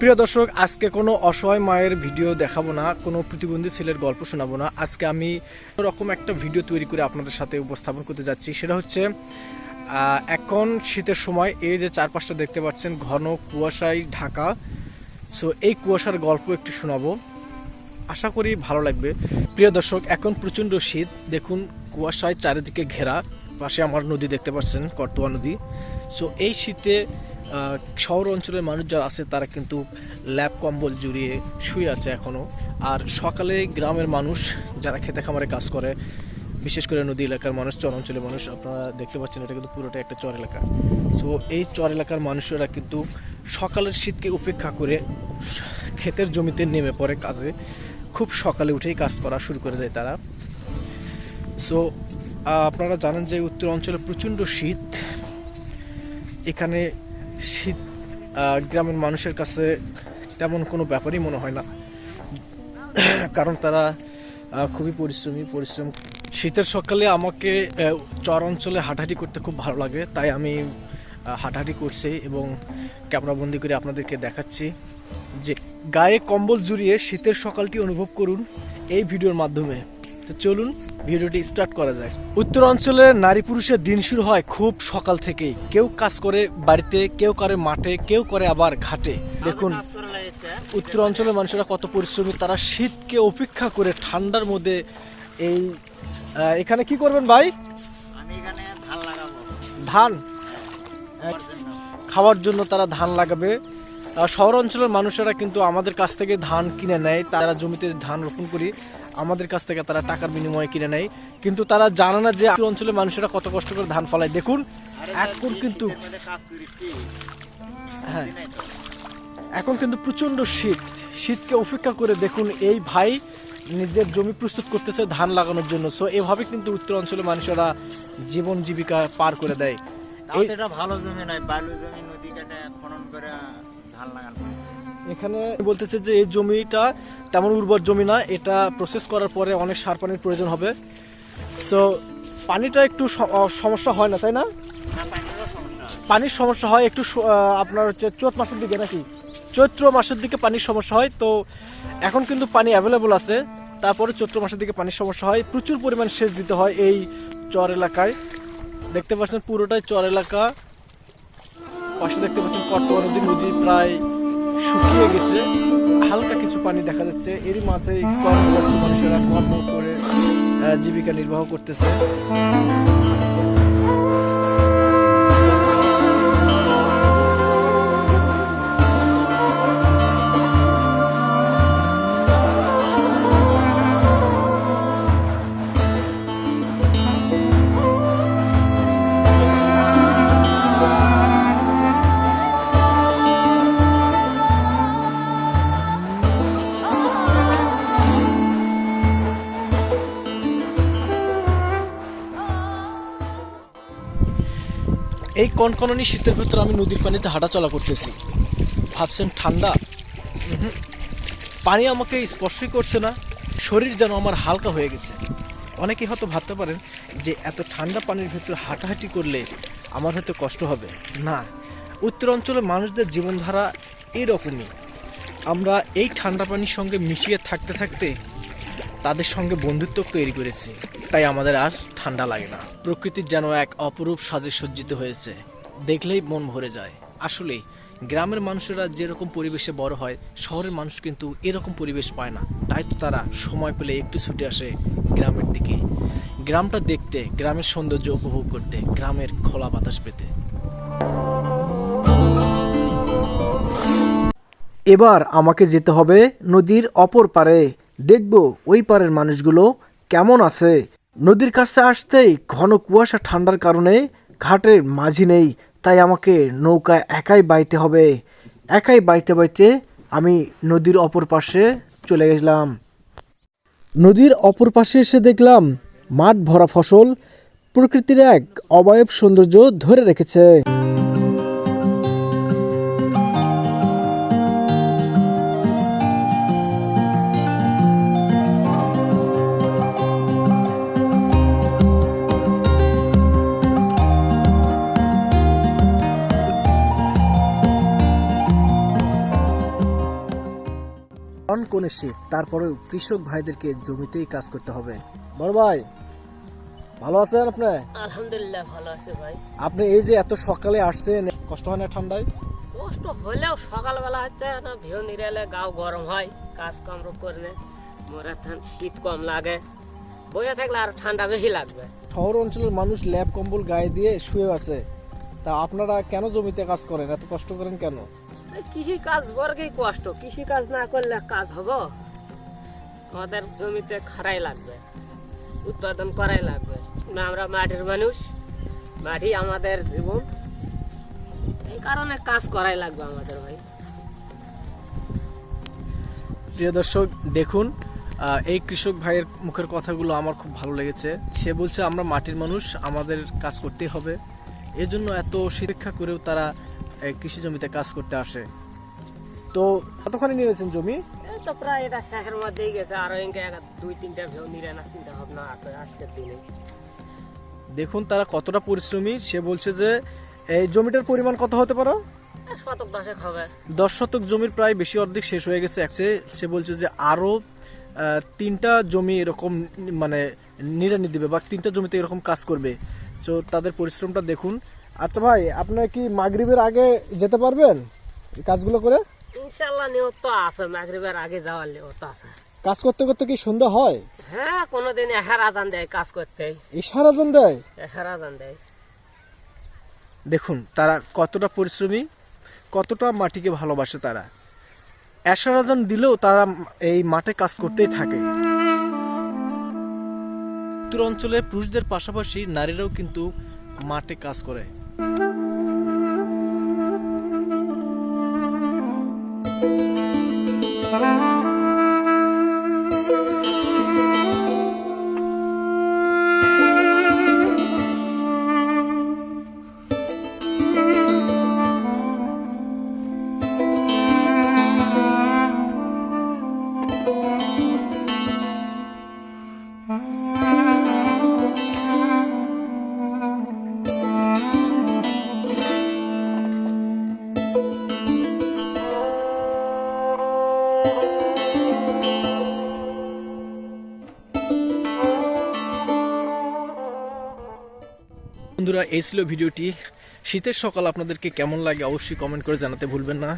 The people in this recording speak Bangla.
প্রিয় দর্শক, আজকে কোনো অসহায় মায়ের ভিডিও দেখাবো না, কোনো প্রতিবন্ধী ছেলের গল্প শোনাবো না। আজকে আমি এরকম একটা ভিডিও তৈরি করে আপনাদের সাথে উপস্থাপন করতে যাচ্ছি। সেটা হচ্ছে এখন শীতের সময় এই যে চারপাশটা দেখতে পাচ্ছেন ঘন কুয়াশায় ঢাকা। সো এই কুয়াশার গল্প একটু শোনাবো, আশা করি ভালো লাগবে। প্রিয় দর্শক, এখন প্রচণ্ড শীত, দেখুন কুয়াশায় চারিদিকে ঘেরা, পাশে আমার নদী দেখতে পাচ্ছেন, করতোয়া নদী। সো এই শীতে শহর অঞ্চলের মানুষ যারা আছে তারা কিন্তু ল্যাপ কম্বল জড়িয়ে শুয়ে আছে এখনও। আর সকালে গ্রামের মানুষ যারা খেতে খামারে কাজ করে, বিশেষ করে নদী এলাকার মানুষ, চর অঞ্চলের মানুষ, আপনারা দেখতে পাচ্ছেন এটা কিন্তু পুরোটা একটা চর এলাকা। সো এই চর এলাকার মানুষেরা কিন্তু সকালের শীতকে উপেক্ষা করে ক্ষেতের জমিতে নেমে পড়ে কাজে। খুব সকালে উঠেই কাজ করা শুরু করে দেয় তারা। সো আপনারা জানেন যে উত্তর অঞ্চলে প্রচণ্ড শীত। এখানে শীত গ্রামের মানুষের কাছে তেমন কোনো ব্যাপারই মনে হয় না, কারণ তারা খুবই পরিশ্রম। শীতের সকালে আমাকে চর অঞ্চলে হাঁটাহাঁটি করতে খুব ভালো লাগে, তাই আমি হাঁটাহাঁটি করছি এবং ক্যামেরাবন্দি করে আপনাদেরকে দেখাচ্ছি যে গায়ে কম্বল জড়িয়ে শীতের সকালটি অনুভব করুন এই ভিডিওর মাধ্যমে। তো চলুন ভিডিওটি স্টার্ট করা যায়। উত্তর অঞ্চলে নারী পুরুষের দিন শুরু হয় খুব সকাল থেকেই। কেউ কাজ করে বাড়িতে, কেউ করে মাঠে, কেউ করে আবার ঘাটে। দেখুন উত্তর অঞ্চলের মানুষেরা কত পরিশ্রমী, তারা শীতকে উপেক্ষা করে ঠান্ডার মধ্যে এই এখানে কি করবেন ভাই? আমি এখানে ধান লাগাবো। ধান খাওয়ার জন্য তারা ধান লাগাবে। শহর অঞ্চলের মানুষেরা কিন্তু আমাদের কাছ থেকে ধান কিনে নেয়, তারা জমিতে ধান রোপণ করি, আমাদের কাছ থেকে তারা টাকার বিনিময়ে কিনে নেয়। কিন্তু তারা জানে না যে অঞ্চলের মানুষেরা কত কষ্ট করে ধান ফলায়। দেখুন এখন কিন্তু হ্যাঁ, এখন কিন্তু প্রচন্ড শীতকে উপেক্ষা করে দেখুন এই ভাই নিজের জমি প্রস্তুত করতেছে ধান লাগানোর জন্য। সো এভাবে কিন্তু উত্তর অঞ্চলের মানুষেরা জীবন জীবিকা পার করে দেয়। এটা ভালো জমি নয়, বালু জমি, নদী কেটে খনন করে ধান লাগানো। এখানে বলতেছে যে এই জমিটা তেমন উর্বর জমি না, এটা প্রসেস করার পরে অনেক সার পানির প্রয়োজন হবে। সো পানিটা একটু সমস্যা হয় না, তাই না? পানির সমস্যা হয় একটু, আপনার হচ্ছে চৈত মাসের দিকে, নাকি চৈত্র মাসের দিকে পানির সমস্যা হয়। তো এখন কিন্তু পানি অ্যাভেলেবল আছে, তারপরে চৈত্র মাসের দিকে পানির সমস্যা হয়। প্রচুর পরিমাণ সেচ দিতে হয় এই চর এলাকায়। দেখতে পাচ্ছেন পুরোটাই চর এলাকা। পাশে দেখতে পাচ্ছেন করতোয়া নদী, নদী প্রায় শুকিয়ে গেছে, হালকা কিছু পানি দেখা যাচ্ছে। এরই মাঝে কর্মব্যস্ত মানুষেরা কর্ম করে জীবিকা নির্বাহ করতেছে। এই কনকনানি শীতের ভিতরে আমি নদীর পানিতে হাঁটাচলা করতেছি। ভাবছেন ঠান্ডা? পানি আমাকে স্পর্শই করছে না, শরীর যেন আমার হালকা হয়ে গেছে। অনেকেই হয়তো ভাবতে পারেন যে এত ঠান্ডা পানির ভিতরে হাঁটাহাঁটি করলে আমার হয়তো কষ্ট হবে। না, উত্তর অঞ্চলের মানুষদের জীবনধারা এরকমই। আমরা এই ঠান্ডা পানির সঙ্গে মিশিয়ে থাকতে থাকতে তাদের সঙ্গে বন্ধুত্ব তৈরি করেছি, তাই আমাদের আর ঠান্ডা লাগে না। প্রকৃতির যেন এক অপরূপ সাজে সজ্জিত হয়েছে, দেখলেই মন ভরে যায়। আসলে গ্রামের মানুষেরা যেরকম পরিবেশে বড় হয়, শহরের মানুষ কিন্তু এরকম পরিবেশ পায় না। তাই তো তারা সময় পেলে একটু ছুটে আসে গ্রামের দিকে, গ্রামটা দেখতে, গ্রামের সৌন্দর্য উপভোগ করতে, গ্রামের খোলা বাতাস পেতে। এবার আমাকে যেতে হবে নদীর অপর পারে, দেখব ওই পারের মানুষগুলো কেমন আছে। নদীর কাছে আসতেই ঘন কুয়াশা, ঠান্ডার কারণে ঘাটের মাঝি নেই, তাই আমাকে নৌকায় একাই বাইতে হবে। একাই বাইতে বাইতে আমি নদীর অপর পাশে চলে গেলাম। নদীর অপর পাশে এসে দেখলাম মাঠ ভরা ফসল, প্রকৃতির এক অবয়ব সৌন্দর্য ধরে রেখেছে। কনকনে শীত, তারপরেও কৃষক ভাইদেরকে জমিতেই কাজ করতে হবে। বড় ভাই, ভালো আছেন আপনি? আলহামদুলিল্লাহ ভালো আছে ভাই। আপনি এই যে এত সকালে আসছেন, কষ্ট হয় না ঠান্ডায়? কষ্ট হলেও সকালবেলা হচ্ছে না, ভিউ নিরালে গাও গরম হয়, কাজ কাম করলে মোরা শীত কম লাগে, বইয়ে থাকলে আর ঠান্ডা বেশি লাগবে। শহর অঞ্চলের মানুষ ল্যাপ কম্বল গায়ে দিয়ে শুয়ে আছে, তা আপনারা কেন জমিতে কাজ করেন, এত কষ্ট করেন কেন? এই কৃষি কাজ বর্গেই কষ্ট, কৃষি কাজ না করলে কাজ হবো? আমাদের জমিতে খাড়াই লাগবে, উৎপাদন করাই লাগবে। আমরা মাটির মানুষ, মাটি আমাদের জীবন, এই কারণে কাজ করাই লাগবে আমাদের ভাই। প্রিয় দর্শক দেখুন, এই কৃষক ভাইয়ের মুখের কথাগুলো আমার খুব ভালো লেগেছে। সে বলছে আমরা মাটির মানুষ, আমাদের কাজ করতেই হবে, এজন্য এত শিক্ষা করেও তারা কৃষি জমিতে কাজ করতে আসে। তো কতখানি নিয়েছেন জমি? এই তো প্রায় এটা শেষের মধ্যেই গেছে, আরো ইনকে 2-3টা ভিউ নিরানা চিন্তা ভাবনা আছে আজকের দিনে। দেখুন তারা কতটা পরিশ্রমী। সে বলছে যে এই জমিটার পরিমাণ কত হতে পারে? শতক 10 হবে। 10 শতক জমির প্রায় বেশি অর্ধেক শেষ হয়ে গেছে। সে বলছে যে আরো 3টা জমি এরকম মানে নিড়ানি দিবে বা 3টা জমিতে এরকম কাজ করবে। তো তাদের পরিশ্রমটা দেখুন। আচ্ছা ভাই, আপনারা কি মাগরিবের আগে যেতে পারবেন এই কাজগুলো করে? ইনশাআল্লাহ নিয়ত তো আছে, মাগরিবের আগে যাওয়ার নিয়ত আছে। কাজ করতে করতে কি সন্ধ্যা হয়? হ্যাঁ, কোনোদিন এহার আজান দেয় কাজ করতে, ইশারা জন দেয়। এহার আজান দেয়। দেখুন তারা কতটা পরিশ্রমী, কতটা মাটিকে ভালোবাসে তারা। এশার আজান দিলেও তারা এই মাঠে কাজ করতেই থাকে। উত্তর অঞ্চলে পুরুষদের পাশাপাশি নারীরাও কিন্তু মাঠে কাজ করে। বন্ধুরা, এই ছিল ভিডিওটি। শীতের সকাল আপনাদেরকে কেমন লাগে অবশ্যই কমেন্ট করে জানাতে ভুলবেন না।